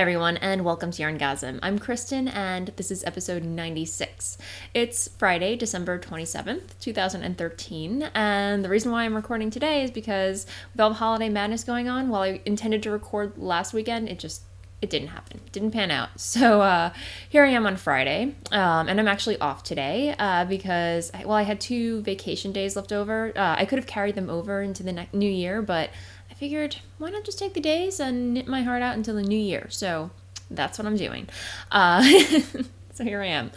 everyone, and welcome to YarnGasm. I'm Kristen, and this is episode 96. It's Friday, December 27th, 2013, and the reason why I'm recording today is because with all the holiday madness going on, while I intended to record last weekend, it didn't happen. It didn't pan out. So here I am on Friday, and I'm actually off today because, I had 2 vacation days left over. I could have carried them over into the new year, but I figured, why not just take the days and knit my heart out until the new year? So that's what I'm doing. So here I am.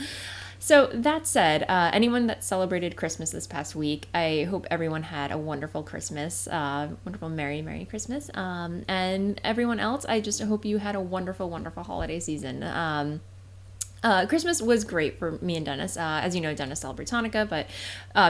So that said, anyone that celebrated Christmas this past week, I hope everyone had a wonderful Christmas, wonderful Merry Christmas. And everyone else, I just hope you had a wonderful, wonderful holiday season. Christmas was great for me and Dennis. As you know, Dennis celebrates Hanukkah, but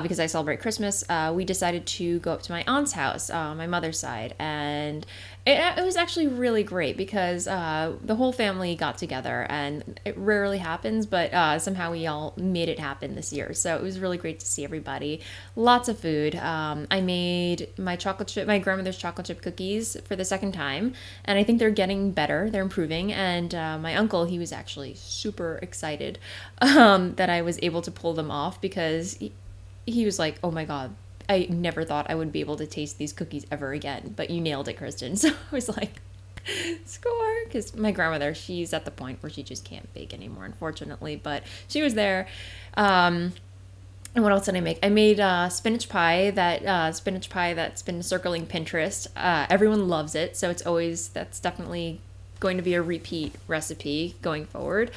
because I celebrate Christmas, we decided to go up to my aunt's house, my mother's side, and it was actually really great because the whole family got together, and it rarely happens, but somehow we all made it happen this year. So it was really great to see everybody. Lots of food. I made my grandmother's chocolate chip cookies for the second time, and I think they're getting better. They're improving, and my uncle, he was actually super excited that I was able to pull them off because he was like, oh my God, I never thought I would be able to taste these cookies ever again, but you nailed it, Kristen. So I was like, score, because my grandmother, she's at the point where she just can't bake anymore, unfortunately, but she was there. And what else did I make? I made spinach pie that's been circling Pinterest. Everyone loves it, so that's definitely going to be a repeat recipe going forward.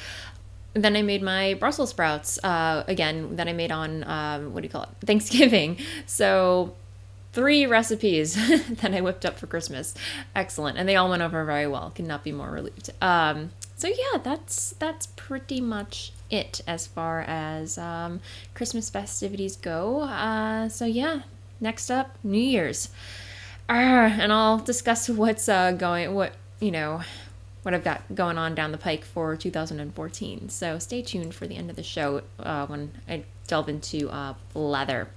Then I made my Brussels sprouts again that I made on Thanksgiving. So 3 recipes that I whipped up for Christmas. Excellent, and they all went over very well. Could not be more relieved. So yeah, that's pretty much it as far as Christmas festivities go. So yeah, next up, New Year's, and I'll discuss what I've got going on down the pike for 2014. So stay tuned for the end of the show when I delve into leather.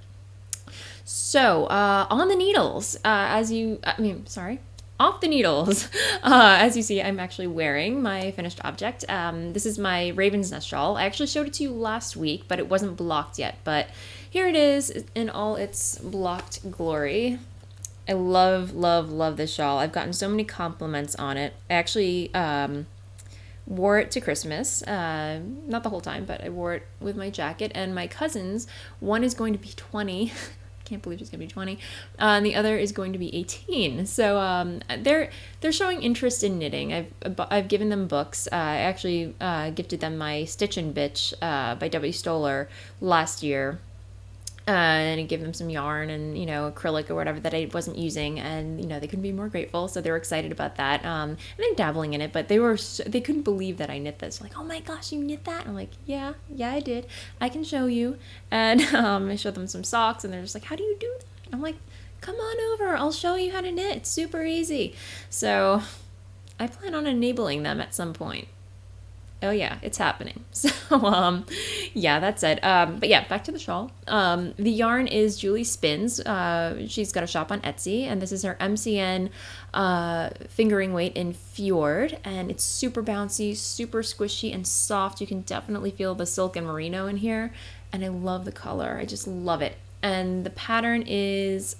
So on the needles, off the needles. As you see, I'm actually wearing my finished object. This is my Raven's Nest shawl. I actually showed it to you last week, but it wasn't blocked yet. But here it is in all its blocked glory. I love, love, love this shawl. I've gotten so many compliments on it. I actually wore it to Christmas. Not the whole time, but I wore it with my jacket. And my cousins, one is going to be 20. I can't believe she's going to be 20. And the other is going to be 18. So they're showing interest in knitting. I've given them books. I actually gifted them my Stitch and Bitch by W. Stoller last year. And I gave them some yarn and, acrylic or whatever that I wasn't using. And, they couldn't be more grateful. So they were excited about that. And I'm dabbling in it, but they couldn't believe that I knit this. Like, oh my gosh, you knit that? I'm like, yeah, I did. I can show you. And I showed them some socks and they're just like, how do you do that? I'm like, come on over. I'll show you how to knit. It's super easy. So I plan on enabling them at some point. Oh yeah, it's happening. So, yeah, that's it. But yeah, back to the shawl. The yarn is Julie Spins. She's got a shop on Etsy, and this is her MCN fingering weight in Fjord, and it's super bouncy, super squishy, and soft. You can definitely feel the silk and merino in here, and I love the color. I just love it. And the pattern is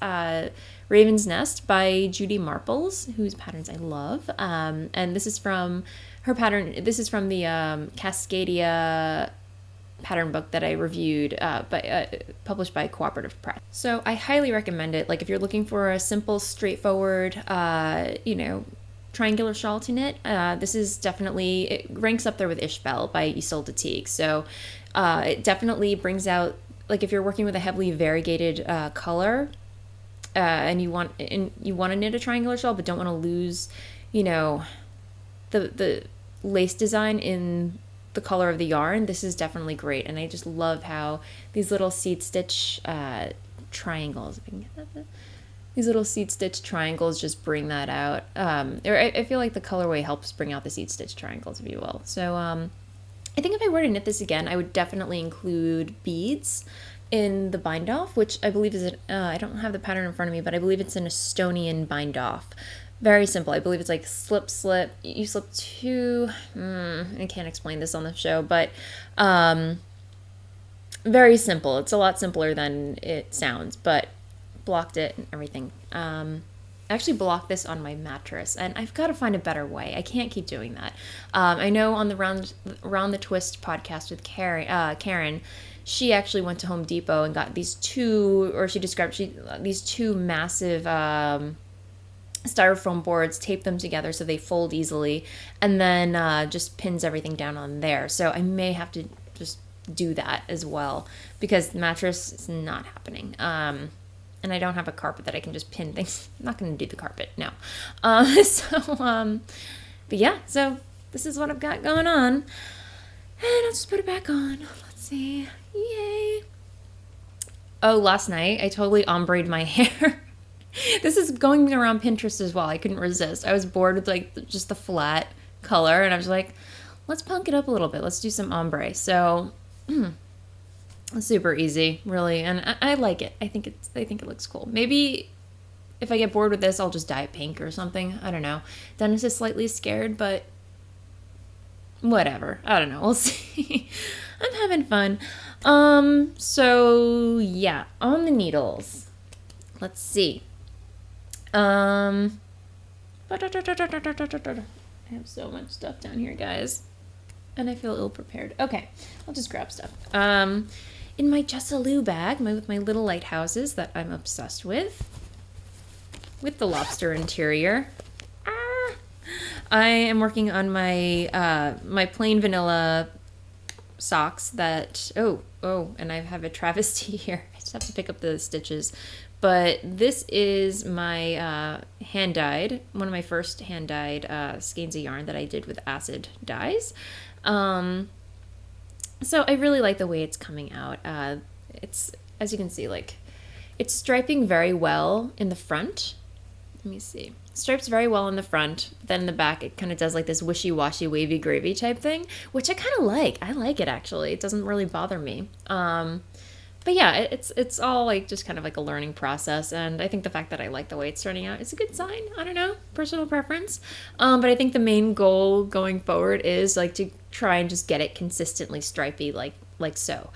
Raven's Nest by Judy Marples, whose patterns I love. And this is from her pattern. This is from the Cascadia pattern book that I reviewed, published by Cooperative Press. So I highly recommend it. Like if you're looking for a simple, straightforward, triangular shawl to knit, this is definitely, it ranks up there with Ishbel by Isolde Teague. So it definitely brings out, like if you're working with a heavily variegated color, and you want to knit a triangular shawl, but don't want to lose, the lace design in the color of the yarn, this is definitely great. And I just love how these little seed stitch triangles, if I can get that. These little seed stitch triangles just bring that out. I feel like the colorway helps bring out the seed stitch triangles, if you will. So I think if I were to knit this again, I would definitely include beads in the bind-off, which I believe is I don't have the pattern in front of me, but I believe it's an Estonian bind-off. Very simple. I believe it's like slip. You slip two. I can't explain this on the show, but very simple. It's a lot simpler than it sounds, but blocked it and everything. I actually blocked this on my mattress, and I've got to find a better way. I can't keep doing that. I know on the Round the Twist podcast with Karen, she actually went to Home Depot and got these two, or she described these two massive styrofoam boards, tape them together so they fold easily, and then just pins everything down on there. So I may have to just do that as well, because the mattress is not happening. And I don't have a carpet that I can just pin things. I'm not going to do the carpet, no. But yeah, so this is what I've got going on. And I'll just put it back on. Let's see. Yay. Oh, last night I totally ombre'd my hair. This is going around Pinterest as well. I couldn't resist. I was bored with like just the flat color, and I was like, let's punk it up a little bit. Let's do some ombre. So, super easy, really, and I like it. I think it looks cool. Maybe if I get bored with this, I'll just dye it pink or something. I don't know. Dennis is slightly scared, but whatever. I don't know. We'll see. I'm having fun. So yeah, on the needles. Let's see. I have so much stuff down here, guys, and I feel ill-prepared. Okay, I'll just grab stuff. In my Jessaloo bag, with my little lighthouses that I'm obsessed with the lobster interior. I am working on my my plain vanilla socks that, and I have a travesty here. I just have to pick up the stitches. But this is my hand-dyed, one of my first hand-dyed skeins of yarn that I did with acid dyes. So I really like the way it's coming out. It's, as you can see, like, it's striping very well in the front. Let me see. Stripes very well in the front. Then in the back, it kind of does like this wishy-washy, wavy gravy type thing, which I kind of like. I like it, actually. It doesn't really bother me. But yeah, it's all like just kind of like a learning process, and I think the fact that I like the way it's turning out is a good sign. I don't know, personal preference. But I think the main goal going forward is like to try and just get it consistently stripy, like so.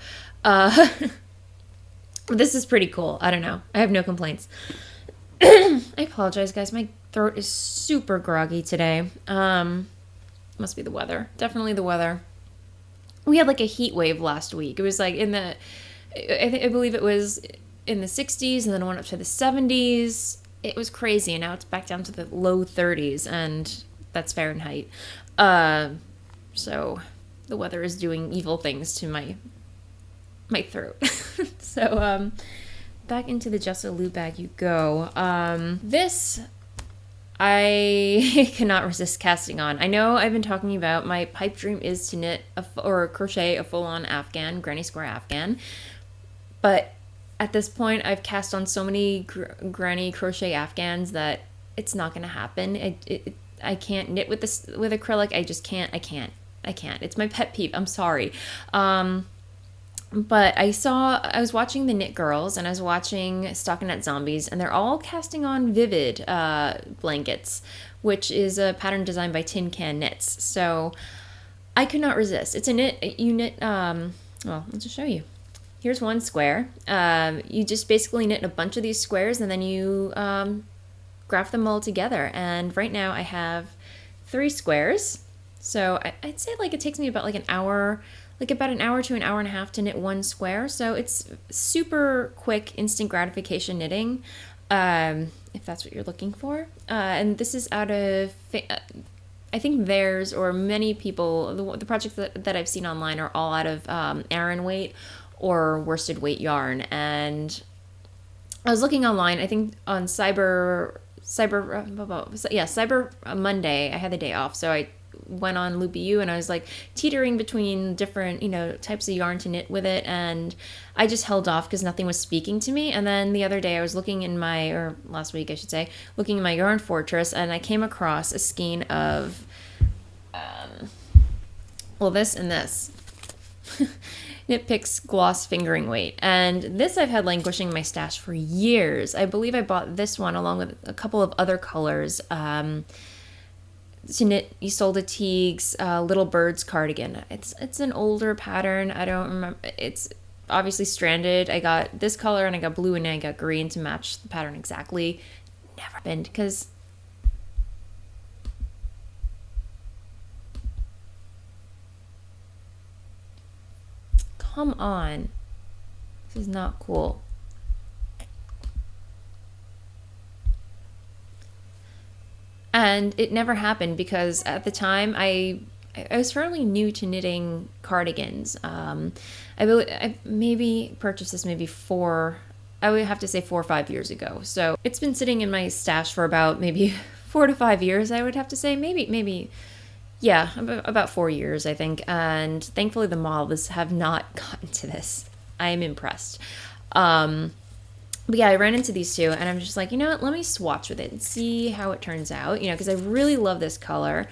This is pretty cool. I don't know. I have no complaints. I apologize, guys. My throat is super groggy today. Must be the weather. Definitely the weather. We had like a heat wave last week. It was like I believe it was in the 60s, and then it went up to the 70s. It was crazy, and now it's back down to the low 30s, and that's Fahrenheit. So the weather is doing evil things to my throat. So back into the Jessaloo bag you go. This I cannot resist casting on. I know I've been talking about my pipe dream is to knit or crochet a full-on Afghan, granny square Afghan. But at this point, I've cast on so many granny crochet Afghans that it's not going to happen. I can't knit with acrylic. I just can't. I can't. It's my pet peeve. I'm sorry. But I was watching the Knit Girls, and I was watching Stockinette Zombies, and they're all casting on Vivid blankets, which is a pattern designed by Tin Can Knits. So I could not resist. It's a knit. You knit. Well, let's just show you. Here's one square. You just basically knit a bunch of these squares, and then you graph them all together. And right now I have 3 squares. So I'd say like it takes me about like an hour, about an hour to an hour and a half to knit one square. So it's super quick, instant gratification knitting, if that's what you're looking for. And this is out of, I think theirs, or many people, the projects that I've seen online are all out of Aran weight or worsted weight yarn. And I was looking online, I think on Cyber Monday, I had the day off, so I went on Loopy U, and I was like teetering between different, types of yarn to knit with it, and I just held off because nothing was speaking to me. And then the other day I was looking last week I should say, looking in my Yarn Fortress, and I came across a skein of this and this. Knit Picks Gloss Fingering Weight. And this I've had languishing in my stash for years. I believe I bought this one along with a couple of other colors to knit Isolde Teague's Little Birds cardigan. It's an older pattern. I don't remember. It's obviously stranded. I got this color and I got blue and I got green to match the pattern exactly. Never happened because come on. This is not cool. And it never happened because at the time I was fairly new to knitting cardigans. I maybe purchased this I would have to say 4 or 5 years ago. So it's been sitting in my stash for about maybe 4 to 5 years, I would have to say. Maybe, yeah, about 4 years, I think. And thankfully the moths have not gotten to this. I am impressed. But yeah, I ran into these two and I'm just like, you know what, let me swatch with it and see how it turns out, you know, because I really love this color.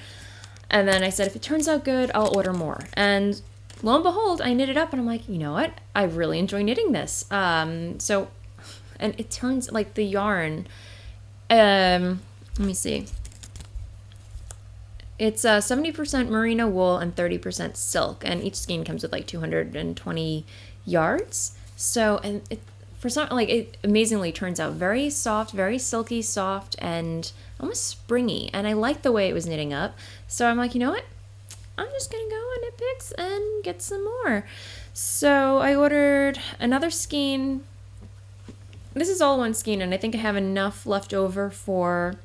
And then I said, if it turns out good, I'll order more. And lo and behold, I knit it up and I'm like, you know what, I really enjoy knitting this. And it turns, like, the yarn, let me see. It's 70% merino wool and 30% silk, and each skein comes with like 220 yards. So, and it amazingly turns out very soft, very silky, soft, and almost springy. And I like the way it was knitting up. So I'm like, you know what? I'm just gonna go on Knit Picks and get some more. So I ordered another skein. This is all one skein, and I think I have enough left over for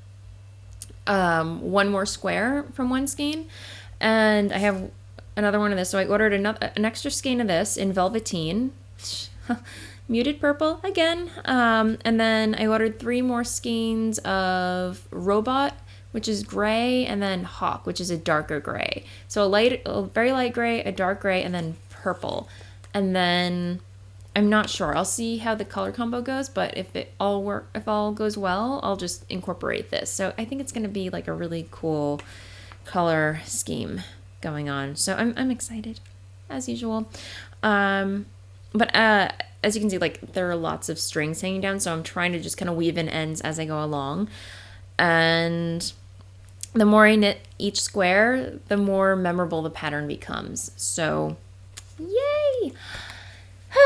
one more square from one skein. And I have another one of this. So I ordered an extra skein of this in velveteen. Muted purple again. And then I ordered 3 more skeins of Robot, which is gray, and then Hawk, which is a darker gray. So a very light gray, a dark gray, and then purple. And then I'm not sure. I'll see how the color combo goes, but if all goes well, I'll just incorporate this. So I think it's going to be like a really cool color scheme going on. So I'm excited, as usual. But as you can see, like, there are lots of strings hanging down, so I'm trying to just kind of weave in ends as I go along. And the more I knit each square, the more memorable the pattern becomes. So, yay!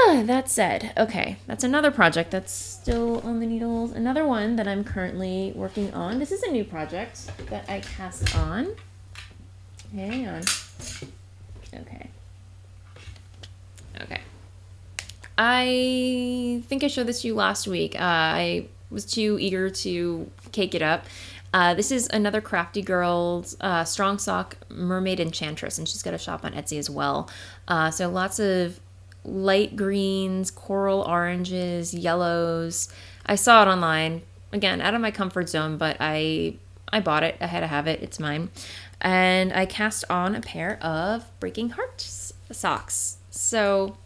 That said, okay, that's another project that's still on the needles. Another one that I'm currently working on. This is a new project that I cast on. Hang on. Okay. I think I showed this to you last week. I was too eager to cake it up. This is another Crafty Girl's Strong Sock Mermaid Enchantress, and she's got a shop on Etsy as well. So lots of light greens, coral oranges, yellows. I saw it online. Again, out of my comfort zone, but I bought it. I had to have it. It's mine. And I cast on a pair of Breaking Hearts socks. So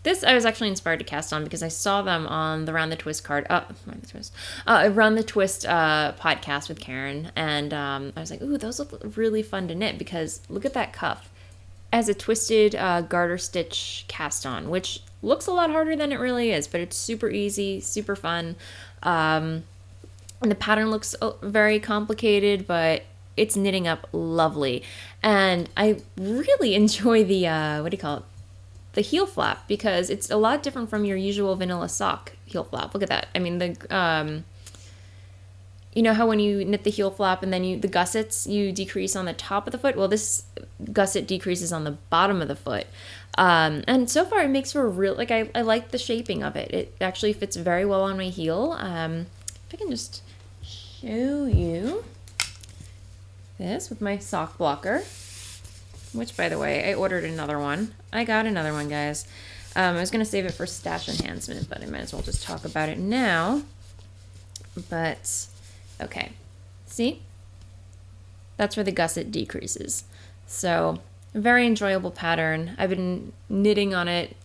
this I was actually inspired to cast on because I saw them on the Round the Twist Round the Twist podcast with Karen, and I was like, ooh, those look really fun to knit because look at that cuff. As a twisted garter stitch cast on, which looks a lot harder than it really is, but it's super easy, super fun. And the pattern looks very complicated, but it's knitting up lovely. And I really enjoy the, the heel flap, because it's a lot different from your usual vanilla sock heel flap. Look at that. I mean, the you know how when you knit the heel flap and then the gussets, you decrease on the top of the foot? Well, this gusset decreases on the bottom of the foot. And so far it makes for a real, like, I like the shaping of it. It actually fits very well on my heel. If I can just show you this with my sock blocker, which, by the way, I ordered another one. I got another one, guys. I was going to save it for stash enhancement, but I might as well just talk about it now. But, okay. See? That's where the gusset decreases. So, a very enjoyable pattern. I've been knitting on it,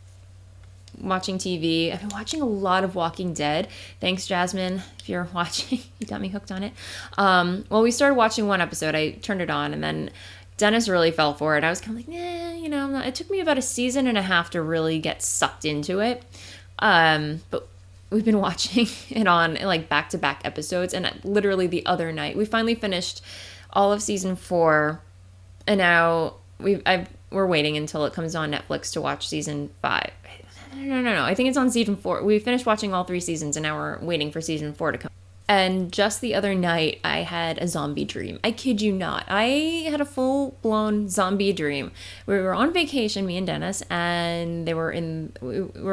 watching TV. I've been watching a lot of Walking Dead. Thanks, Jasmine, if you're watching. You got me hooked on it. Well, we started watching one episode. I turned it on, and then Dennis really fell for it. I was kind of like, nah, you know, it took me about a season and a half to really get sucked into it. But we've been watching it on like back-to-back episodes, and literally the other night we finally finished all of season 4, and now we're waiting until it comes on Netflix to watch season 5. No. I think it's on season 4. We finished watching all 3 seasons, and now we're waiting for season 4 to come. And just the other night, I had a zombie dream. I kid you not. I had a full-blown zombie dream. We were on vacation, me and Dennis, and we were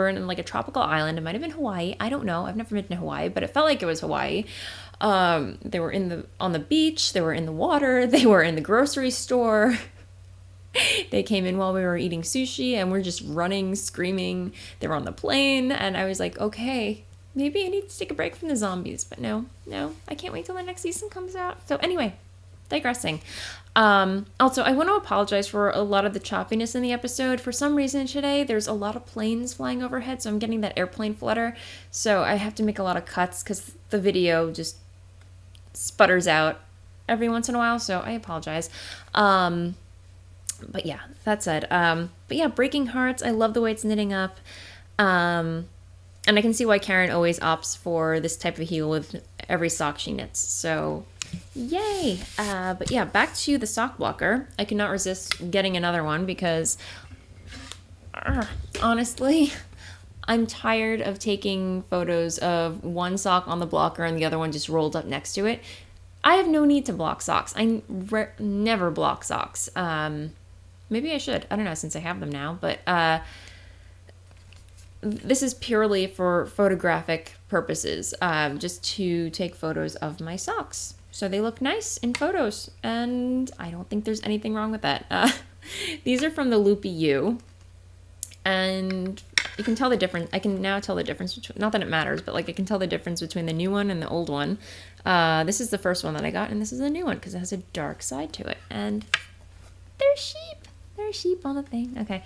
in like a tropical island. It might have been Hawaii. I don't know. I've never been to Hawaii, but it felt like it was Hawaii. They were on the beach. They were in the water. They were in the grocery store. They came in while we were eating sushi, and we're just running, screaming. They were on the plane, and I was like, okay, maybe I need to take a break from the zombies. But no, I can't wait till the next season comes out. So anyway, digressing. Also, I want to apologize for a lot of the choppiness in the episode. For some reason today, there's a lot of planes flying overhead, so I'm getting that airplane flutter. So I have to make a lot of cuts because the video just sputters out every once in a while, so I apologize. But yeah, that said, but yeah, Breaking Hearts, I love the way it's knitting up. And I can see why Karen always opts for this type of heel with every sock she knits. So, yay! But yeah, back to the sock blocker. I cannot resist getting another one because, honestly, I'm tired of taking photos of one sock on the blocker and the other one just rolled up next to it. I have no need to block socks. I never block socks. Maybe I should. I don't know, since I have them now. But this is purely for photographic purposes, just to take photos of my socks. So they look nice in photos, and I don't think there's anything wrong with that. These are from the Loopy U, and you can tell the difference. I can now tell the difference between, not that it matters, but like I can tell the difference between the new one and the old one. This is the first one that I got, and this is the new one because it has a dark side to it. And they're sheep. There are sheep on the thing. Okay.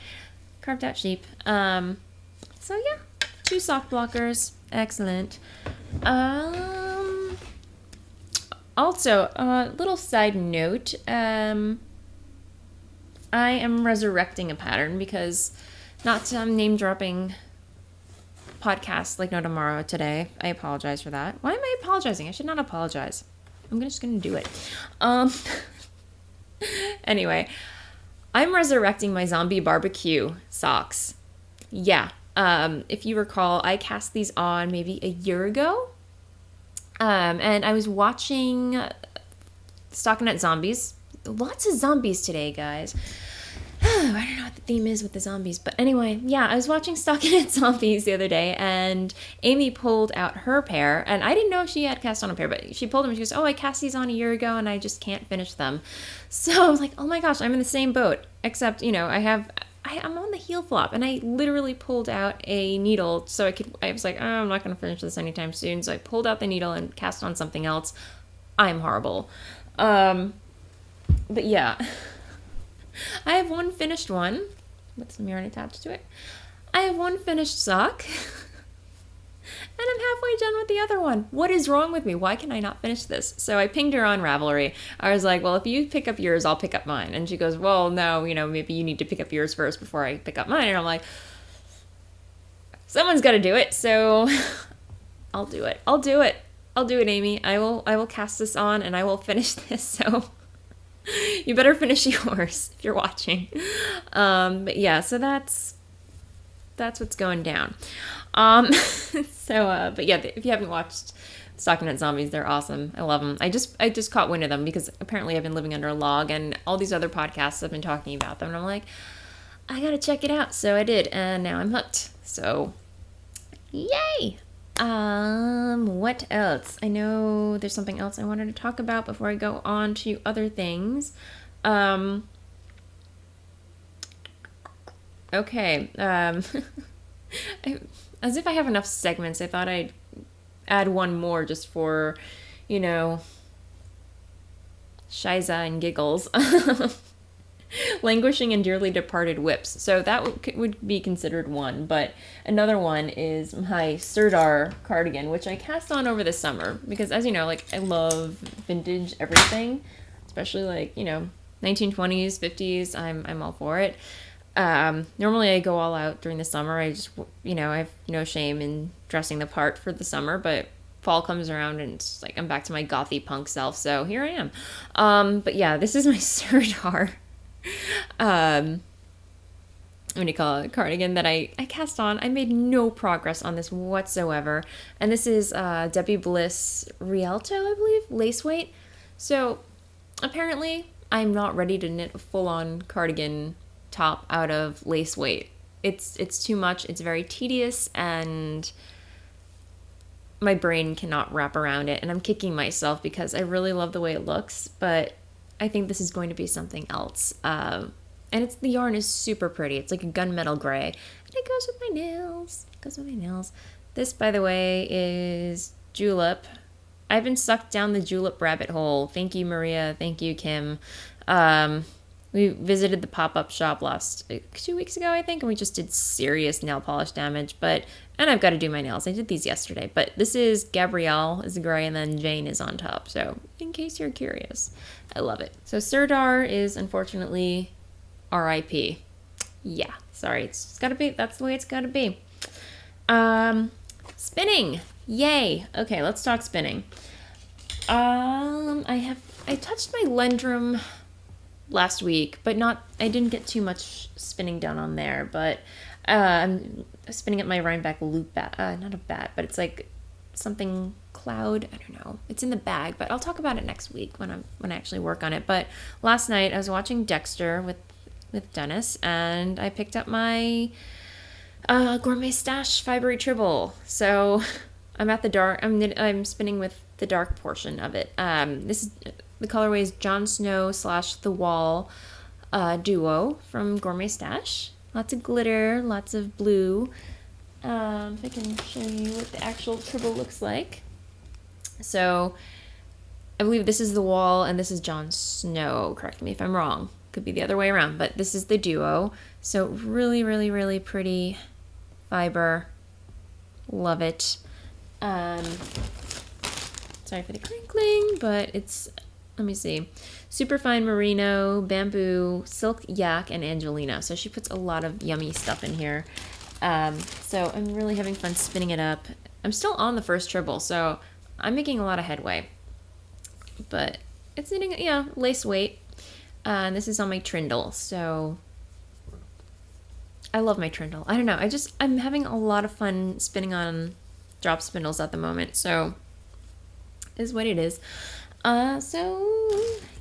Carved out sheep. So yeah, 2 sock blockers. Excellent. Also, little side note, I am resurrecting a pattern because, not to name dropping podcasts like No Tomorrow today. I apologize for that. Why am I apologizing? I should not apologize. I'm just gonna do it. Anyway, I'm resurrecting my zombie barbecue socks. Yeah. If you recall, I cast these on maybe a year ago. And I was watching Stockinette Zombies. Lots of zombies today, guys. I don't know what the theme is with the zombies. But anyway, yeah, I was watching Stockinette Zombies the other day, and Amy pulled out her pair. And I didn't know she had cast on a pair, but she pulled them and she goes, oh, I cast these on a year ago and I just can't finish them. So I was like, oh my gosh, I'm in the same boat. Except, you know, I'm on the heel flop, and I literally pulled out a needle so I was like, oh, I'm not going to finish this anytime soon. So I pulled out the needle and cast on something else. I'm horrible. But yeah, I have one finished one with some yarn attached to it. I have one finished sock, and I'm halfway done with the other one. What is wrong with me? Why can I not finish this? So I pinged her on Ravelry. I was like, well, if you pick up yours, I'll pick up mine. And she goes, well, no, you know, maybe you need to pick up yours first before I pick up mine. And I'm like, someone's got to do it. So I'll do it. I'll do it, Amy. I will cast this on and I will finish this. So you better finish yours if you're watching. But yeah, so that's what's going down. But yeah, if you haven't watched Stockinette Zombies, they're awesome. I love them. I just caught wind of them because apparently I've been living under a log, and all these other podcasts have been talking about them, and I'm like, I gotta check it out. So I did, and now I'm hooked. So, yay! What else? I know there's something else I wanted to talk about before I go on to other things. Okay. As if I have enough segments, I thought I'd add one more just for, you know, shiza and giggles. Languishing and dearly departed whips. So that would be considered one, but another one is my Sirdar cardigan, which I cast on over the summer because, as you know, like, I love vintage everything, especially, like, you know, 1920s, 50s, I'm all for it. Normally I go all out during the summer. I just, I have no shame in dressing the part for the summer, but fall comes around and it's like I'm back to my gothy punk self, so here I am. But yeah, this is my Sirdar. What do you call it? Cardigan that I cast on. I made no progress on this whatsoever. And this is Debbie Bliss Rialto, I believe, lace weight. So apparently I'm not ready to knit a full-on cardigan top out of lace weight. It's too much. It's very tedious and my brain cannot wrap around it. And I'm kicking myself because I really love the way it looks, but I think this is going to be something else. And the yarn is super pretty. It's like a gunmetal gray. And it goes with my nails. This, by the way, is Julep. I've been sucked down the Julep rabbit hole. Thank you, Maria. Thank you, Kim. We visited the pop-up shop 2 weeks ago, I think, and we just did serious nail polish damage. And I've got to do my nails. I did these yesterday. But this is Gabrielle is the gray, and then Jane is on top. So in case you're curious, I love it. So Sirdar is unfortunately RIP. Yeah, sorry. It's gotta be. That's the way it's gotta be. Spinning. Yay. Okay, let's talk spinning. I touched my Lendrum last week, but I didn't get too much spinning done on there, but I'm spinning at my Rhinebeck loop bat, not a bat, but it's like something cloud, I don't know, it's in the bag, but I'll talk about it next week when I actually work on it. But last night I was watching Dexter with Dennis, and I picked up my Gourmet Stash Fibery Tribble. So I'm at the dark. I'm spinning with the dark portion of it. This is the colorway is Jon Snow / The Wall duo from Gourmet Stash. Lots of glitter, lots of blue. If I can show you what the actual tribble looks like. So I believe this is The Wall and this is Jon Snow. Correct me if I'm wrong. Could be the other way around, but this is the duo. So really, really, really pretty fiber. Love it. Sorry for the crinkling, but it's, let me see, super fine merino, bamboo, silk yak, and Angelina. So she puts a lot of yummy stuff in here. So I'm really having fun spinning it up. I'm still on the first tribble, so I'm making a lot of headway. But it's knitting, lace weight. And this is on my Trindle, so I love my Trindle. I don't know, I'm having a lot of fun spinning on drop spindles at the moment, so is what it is. So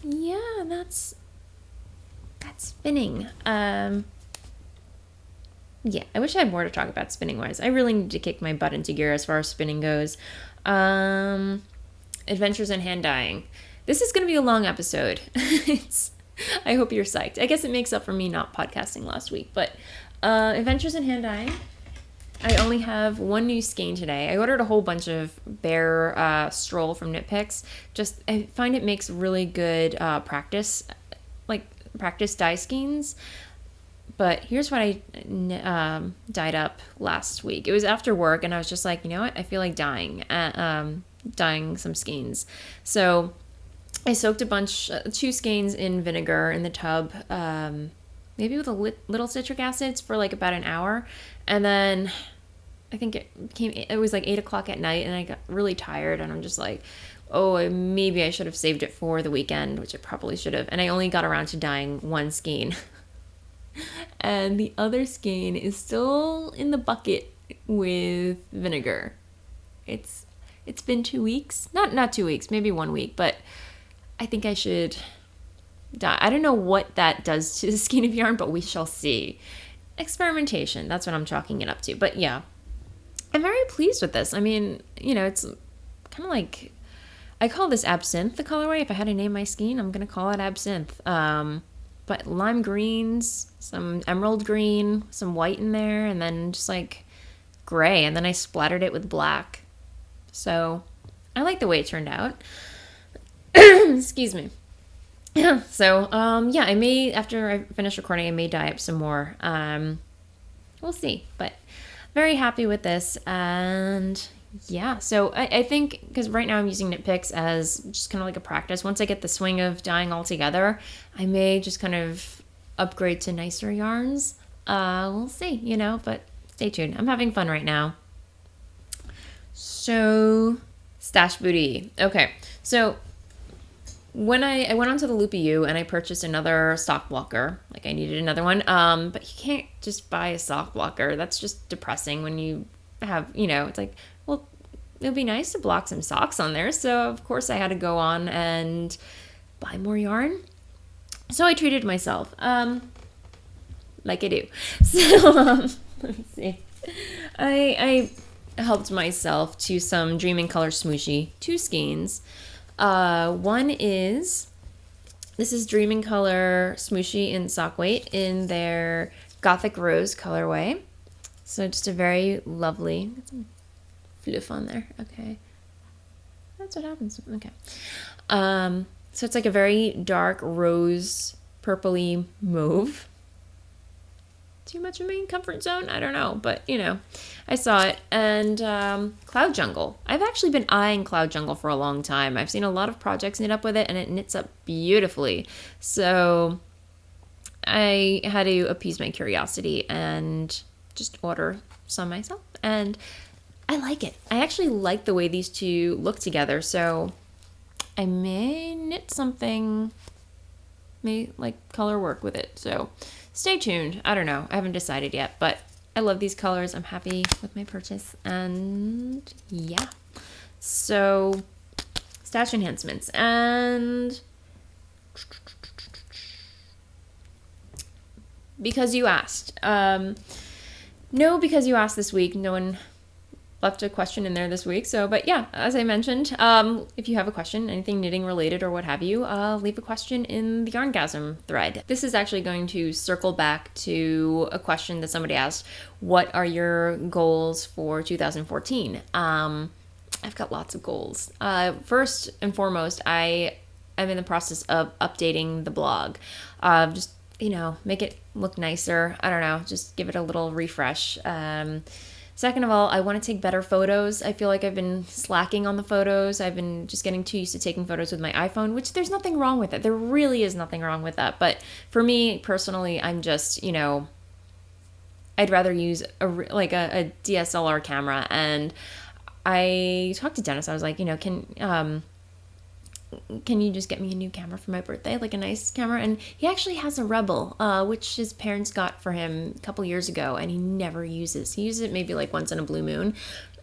yeah, that's spinning. Yeah, I wish I had more to talk about spinning wise. I really need to kick my butt into gear as far as spinning goes. Adventures in hand dyeing. This is going to be a long episode. I hope you're psyched. I guess it makes up for me not podcasting last week, but Adventures in hand dyeing. I only have one new skein today. I ordered a whole bunch of Bear Stroll from Knit Picks. I find it makes really good practice dye skeins. But here's what I dyed up last week. It was after work, and I was just like, you know what? I feel like dyeing some skeins. So I soaked two skeins in vinegar in the tub, maybe with a little citric acid for like about an hour. And then I think it was like 8 o'clock at night, and I got really tired, and I'm just like, oh, maybe I should have saved it for the weekend, which I probably should have. And I only got around to dyeing one skein. And the other skein is still in the bucket with vinegar. It's been 2 weeks. Not 2 weeks, maybe 1 week, but I think I should dye. I don't know what that does to the skein of yarn, but we shall see. Experimentation, that's what I'm chalking it up to. But yeah, I'm very pleased with this. I mean, it's kind of like, I call this Absinthe, the colorway. If I had to name my skein, I'm going to call it Absinthe. But lime greens, some emerald green, some white in there, and then just like gray. And then I splattered it with black. So I like the way it turned out. Excuse me. Yeah. So, after I finish recording, I may dye up some more. We'll see. But very happy with this. And Yeah, so I think, because right now I'm using knit picks as just kind of like a practice. Once I get the swing of dyeing all together, I may just kind of upgrade to nicer yarns. We'll see, but stay tuned. I'm having fun right now. So, stash booty. Okay, so when I went onto the Loopy U and I purchased another sock blocker, like I needed another one, but you can't just buy a sock blocker. That's just depressing when you have, it's like, well, it would be nice to block some socks on there. So, of course, I had to go on and buy more yarn. So I treated myself, like I do. So, let's see. I helped myself to some Dream in Color Smooshie, 2 skeins. One is, this is Dream in Color Smooshie in sock weight in their Gothic Rose colorway. So just a very lovely, fluff on there. Okay. That's what happens. Okay. So it's like a very dark rose, purpley mauve. Too much of my comfort zone? I don't know, but I saw it. And Cloud Jungle. I've actually been eyeing Cloud Jungle for a long time. I've seen a lot of projects knit up with it, and it knits up beautifully. So I had to appease my curiosity and just order some myself. And I like it. I actually like the way these two look together. So I may knit something, may like color work with it. So stay tuned. I don't know. I haven't decided yet, but I love these colors. I'm happy with my purchase. And yeah. So stash enhancements. And because you asked. No, because you asked this week. No one left a question in there this week. So, but yeah, as I mentioned, if you have a question, anything knitting related or what have you, leave a question in the YarnGasm thread. This is actually going to circle back to a question that somebody asked. What are your goals for 2014? I've got lots of goals. First and foremost, I am in the process of updating the blog. Just, make it look nicer. I don't know, just give it a little refresh. Second of all, I want to take better photos. I feel like I've been slacking on the photos. I've been just getting too used to taking photos with my iPhone, which there's nothing wrong with it. There really is nothing wrong with that. But for me personally, I'm just, I'd rather use a DSLR camera. And I talked to Dennis. I was like, can you just get me a new camera for my birthday, like a nice camera? And he actually has a Rebel, which his parents got for him a couple years ago, and he never uses. He uses it maybe like once in a blue moon,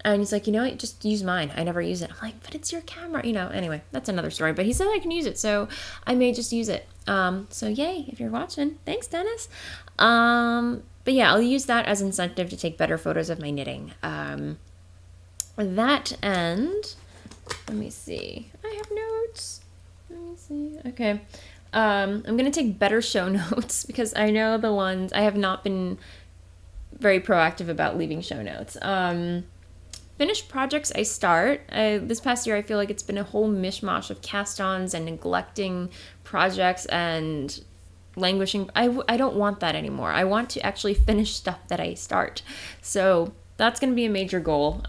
and he's like, just use mine. I never use it. I'm like, but it's your camera, Anyway, that's another story. But he said I can use it, so I may just use it. So yay, if you're watching, thanks, Dennis. But yeah, I'll use that as incentive to take better photos of my knitting. That and. Let me see. I have notes. Let me see. Okay. I'm going to take better show notes because I know the ones I have not been very proactive about leaving show notes. Finished projects I start. This past year, I feel like it's been a whole mishmash of cast-ons and neglecting projects and languishing. I don't want that anymore. I want to actually finish stuff that I start. So that's going to be a major goal.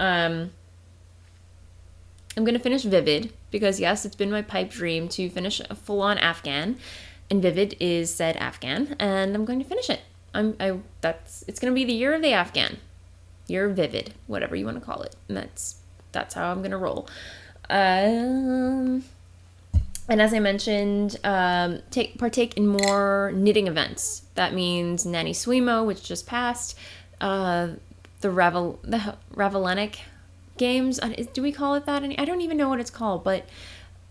I'm going to finish Vivid because, yes, it's been my pipe dream to finish a full-on Afghan, and Vivid is said Afghan, and I'm going to finish it. It's going to be the year of the Afghan, year of Vivid, whatever you want to call it, and that's how I'm going to roll. And as I mentioned, partake in more knitting events. That means Nanny Swimo, which just passed, the Ravelenic games. Do we call it that? I don't even know what it's called, but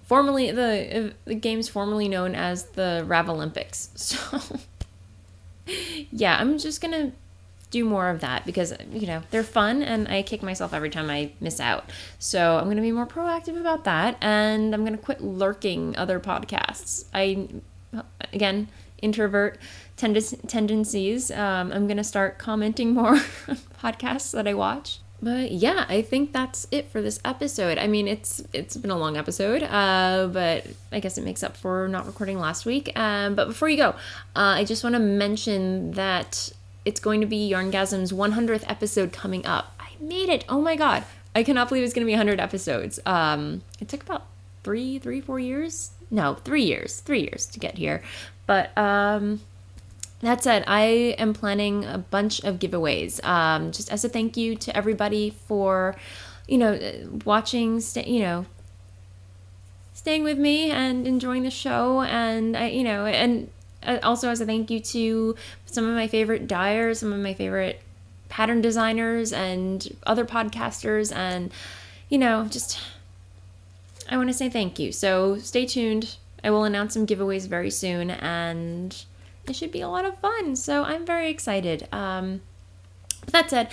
formerly the game's formerly known as the Ravelympics. So yeah, I'm just gonna do more of that because they're fun and I kick myself every time I miss out. So I'm gonna be more proactive about that, and I'm gonna quit lurking other podcasts. Again, introvert tendencies. I'm gonna start commenting more on podcasts that I watch. But yeah, I think that's it for this episode. I mean, it's been a long episode, but I guess it makes up for not recording last week. But before you go, I just want to mention that it's going to be YarnGasm's 100th episode coming up. I made it! Oh my god! I cannot believe it's going to be 100 episodes. It took about 4 years. No, 3 years. 3 years to get here. But that said, I am planning a bunch of giveaways, just as a thank you to everybody for, watching, staying with me and enjoying the show, and also as a thank you to some of my favorite dyers, some of my favorite pattern designers, and other podcasters, and just I want to say thank you. So stay tuned. I will announce some giveaways very soon, and it should be a lot of fun. So I'm very excited. But that said,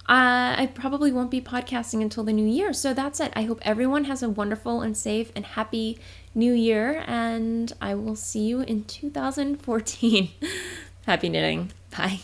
I probably won't be podcasting until the new year. So that's it. I hope everyone has a wonderful and safe and happy new year, and I will see you in 2014. Happy knitting. Bye.